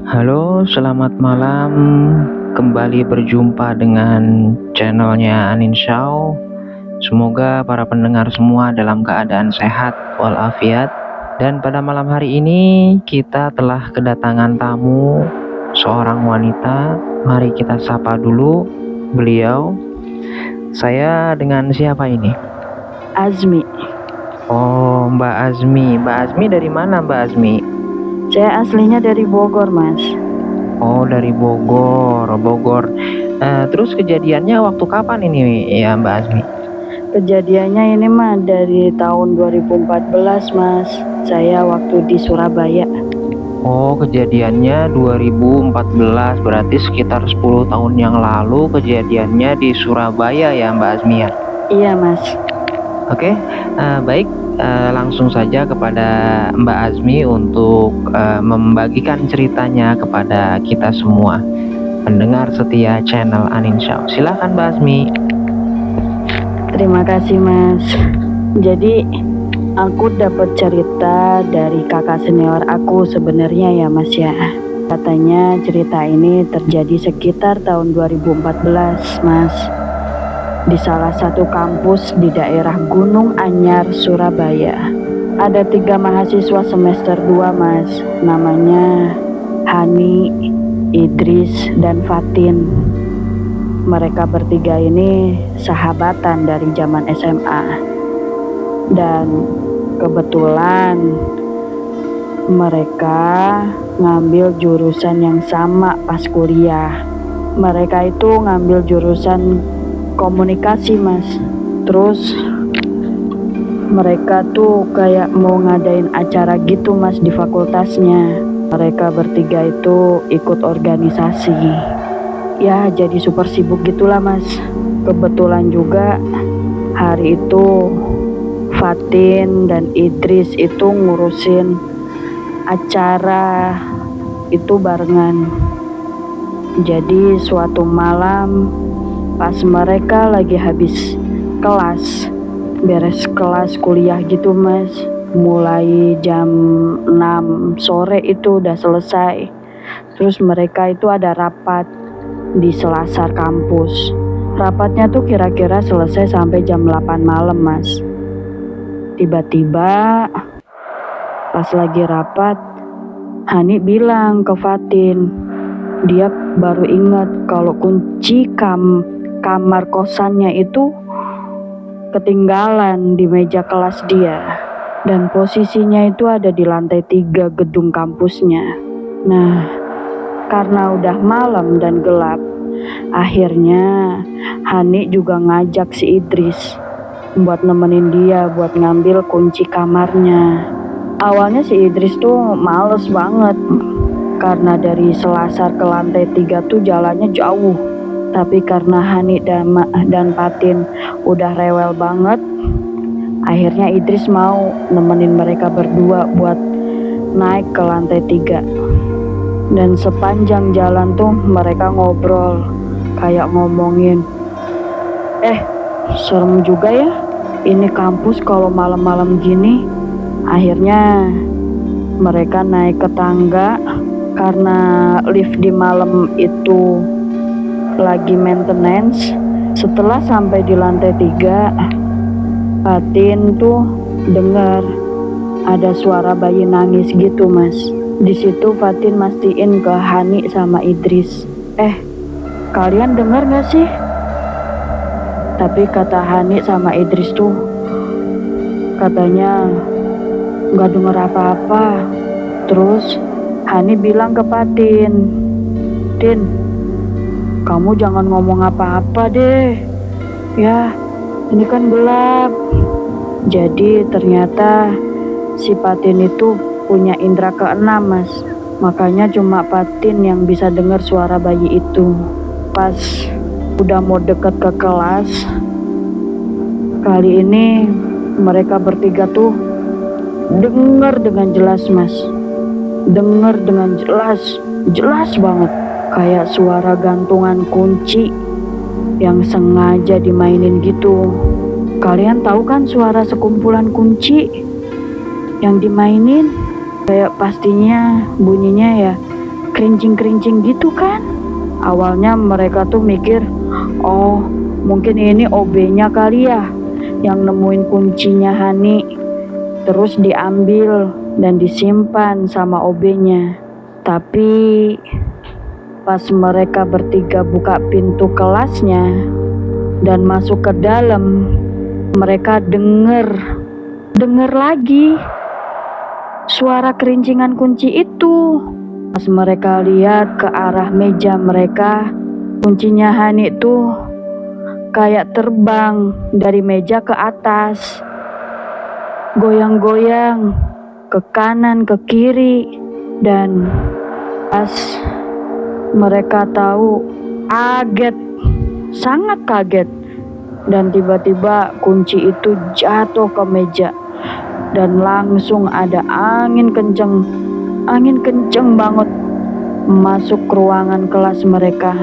Halo, selamat malam. Kembali berjumpa dengan channelnya Anin Shaw. Semoga para pendengar semua dalam keadaan sehat walafiat. Dan pada malam hari ini kita telah kedatangan tamu, seorang wanita. Mari kita sapa dulu beliau. Saya dengan siapa ini? Azmi. Oh, Mbak Azmi. Mbak Azmi dari mana, Mbak Azmi? Saya aslinya dari Bogor, Mas. Oh, dari Bogor. Terus kejadiannya waktu kapan ini ya, Mbak Azmi? Kejadiannya ini mah dari tahun 2014, Mas. Saya waktu di Surabaya. Oh, kejadiannya 2014, berarti sekitar 10 tahun yang lalu kejadiannya di Surabaya ya, Mbak Azmi ya? Iya, Mas. Oke, baik, langsung saja kepada Mbak Azmi untuk membagikan ceritanya kepada kita semua pendengar setia channel Anin Shaw. Silakan Mbak Azmi. Terima kasih, Mas. Jadi aku dapat cerita dari kakak senior aku sebenarnya ya, Mas ya. Katanya cerita ini terjadi sekitar tahun 2014, Mas. Di salah satu kampus di daerah Gunung Anyar, Surabaya. Ada 3 mahasiswa semester 2, Mas. Namanya Hani, Idris, dan Fatin. Mereka bertiga ini sahabatan dari zaman SMA. Dan kebetulan mereka ngambil jurusan yang sama pas kuliah. Mereka itu ngambil jurusan komunikasi, Mas. Terus mereka tuh kayak mau ngadain acara gitu, Mas, di fakultasnya. Mereka bertiga itu ikut organisasi. Ya, jadi super sibuk gitulah, Mas. Kebetulan juga hari itu Fatin dan Idris itu ngurusin acara itu barengan. Jadi suatu malam pas mereka lagi habis kelas, beres kelas kuliah gitu, Mas, mulai jam 6 sore itu udah selesai. Terus mereka itu ada rapat di selasar kampus. Rapatnya tuh kira-kira selesai sampai jam 8 malam, Mas. Tiba-tiba pas lagi rapat, Hani bilang ke Fatin, dia baru ingat kalau kunci kamar kosannya itu ketinggalan di meja kelas dia, dan posisinya itu ada di lantai 3 gedung kampusnya. Nah, karena udah malam dan gelap, akhirnya Hani juga ngajak si Idris buat nemenin dia buat ngambil kunci kamarnya. Awalnya si Idris tuh males banget karena dari selasar ke lantai 3 tuh jalannya jauh. Tapi karena Hani dan Fatin udah rewel banget, akhirnya Idris mau nemenin mereka berdua buat naik ke lantai 3. Dan sepanjang jalan tuh mereka ngobrol, kayak ngomongin, serem juga ya ini kampus kalau malam-malam gini. Akhirnya mereka naik ke tangga karena lift di malam itu lagi maintenance. Setelah sampai di lantai 3, Fatin tuh dengar ada suara bayi nangis gitu, Mas. Di situ Fatin mastiin ke Hani sama Idris, kalian dengar gak sih? Tapi kata Hani sama Idris tuh katanya gak dengar apa-apa. Terus Hani bilang ke Fatin, Din, kamu jangan ngomong apa-apa deh. Ya, ini kan gelap. Jadi ternyata si Fatin itu punya indera keenam, Mas. Makanya cuma Fatin yang bisa dengar suara bayi itu. Pas udah mau deket ke kelas, kali ini mereka bertiga tuh dengar dengan jelas, Mas. Dengar dengan jelas banget. Kayak suara gantungan kunci yang sengaja dimainin gitu. Kalian tahu kan suara sekumpulan kunci yang dimainin? Kayak pastinya bunyinya ya kerincing-kerincing gitu kan. Awalnya mereka tuh mikir, oh mungkin ini OB-nya kali ya yang nemuin kuncinya Hani, terus diambil dan disimpan sama OB-nya. Tapi pas mereka bertiga buka pintu kelasnya dan masuk ke dalam, mereka denger lagi suara kerincingan kunci itu. Pas mereka lihat ke arah meja mereka, kuncinya Hani tuh kayak terbang dari meja ke atas, goyang-goyang ke kanan ke kiri. Dan pas mereka tahu, kaget, sangat kaget. Dan tiba-tiba kunci itu jatuh ke meja dan langsung ada angin kenceng banget masuk ke ruangan kelas mereka.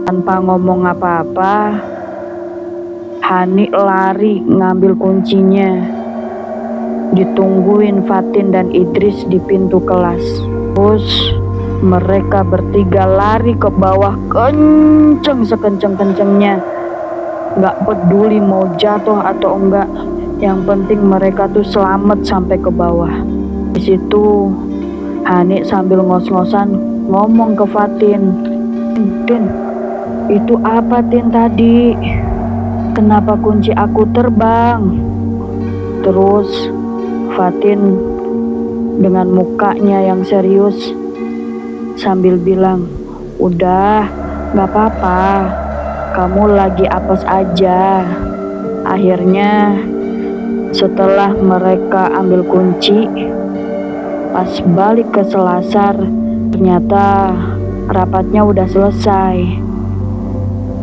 Tanpa ngomong apa-apa, Hani lari ngambil kuncinya. Ditungguin Fatin dan Idris di pintu kelas. Terus mereka bertiga lari ke bawah kenceng sekenceng-kencengnya. Gak peduli mau jatuh atau enggak, yang penting mereka tuh selamat sampai ke bawah. Di situ Hani sambil ngos-ngosan ngomong ke Fatin, Tin, itu apa Tin tadi? Kenapa kunci aku terbang? Terus Fatin dengan mukanya yang serius sambil bilang, udah gak apa-apa, kamu lagi apes aja. Akhirnya setelah mereka ambil kunci, pas balik ke selasar, ternyata rapatnya udah selesai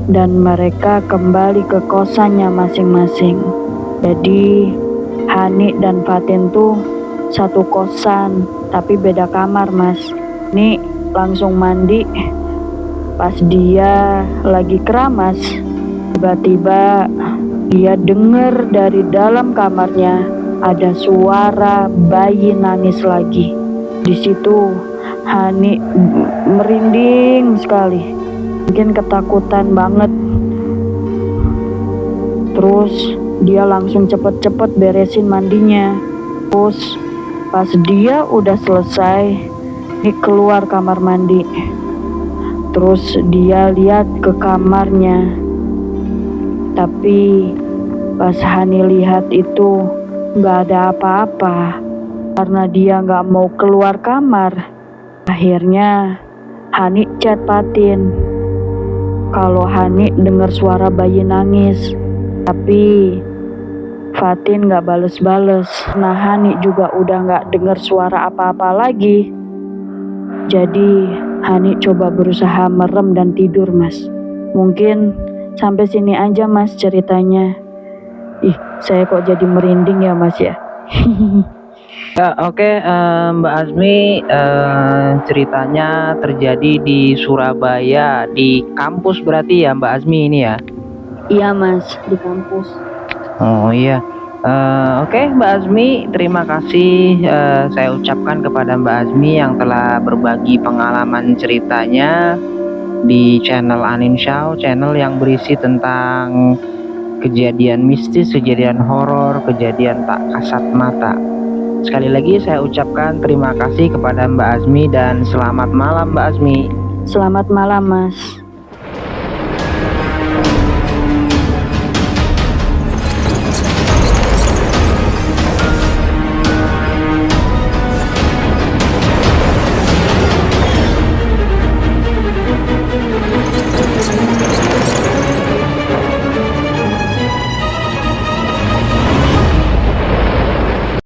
dan mereka kembali ke kosannya masing-masing. Jadi Hani dan Fatin tuh satu kosan tapi beda kamar, Mas. Nih langsung mandi. Pas dia lagi keramas, tiba-tiba dia dengar dari dalam kamarnya ada suara bayi nangis lagi. Di situ Hani merinding sekali, mungkin ketakutan banget. Terus dia langsung cepet-cepet beresin mandinya. Terus pas dia udah selesai, dia keluar kamar mandi. Terus dia lihat ke kamarnya, tapi pas Hani lihat itu gak ada apa-apa. Karena dia gak mau keluar kamar, akhirnya Hani chat Fatin kalau Hani dengar suara bayi nangis. Tapi Fatin gak bales-bales. Nah Hani juga udah gak dengar suara apa-apa lagi. Jadi Hani coba berusaha merem dan tidur, Mas. Mungkin sampai sini aja, Mas, ceritanya. Ih, saya kok jadi merinding ya, Mas ya. Ya, oke, Mbak Azmi, ceritanya terjadi di Surabaya, di kampus berarti ya Mbak Azmi ini ya? Iya, Mas, di kampus. Oh iya. Oke, Mbak Azmi, terima kasih saya ucapkan kepada Mbak Azmi yang telah berbagi pengalaman ceritanya di channel Aninsyau, channel yang berisi tentang kejadian mistis, kejadian horor, kejadian tak kasat mata. Sekali lagi saya ucapkan terima kasih kepada Mbak Azmi dan selamat malam Mbak Azmi. Selamat malam, Mas.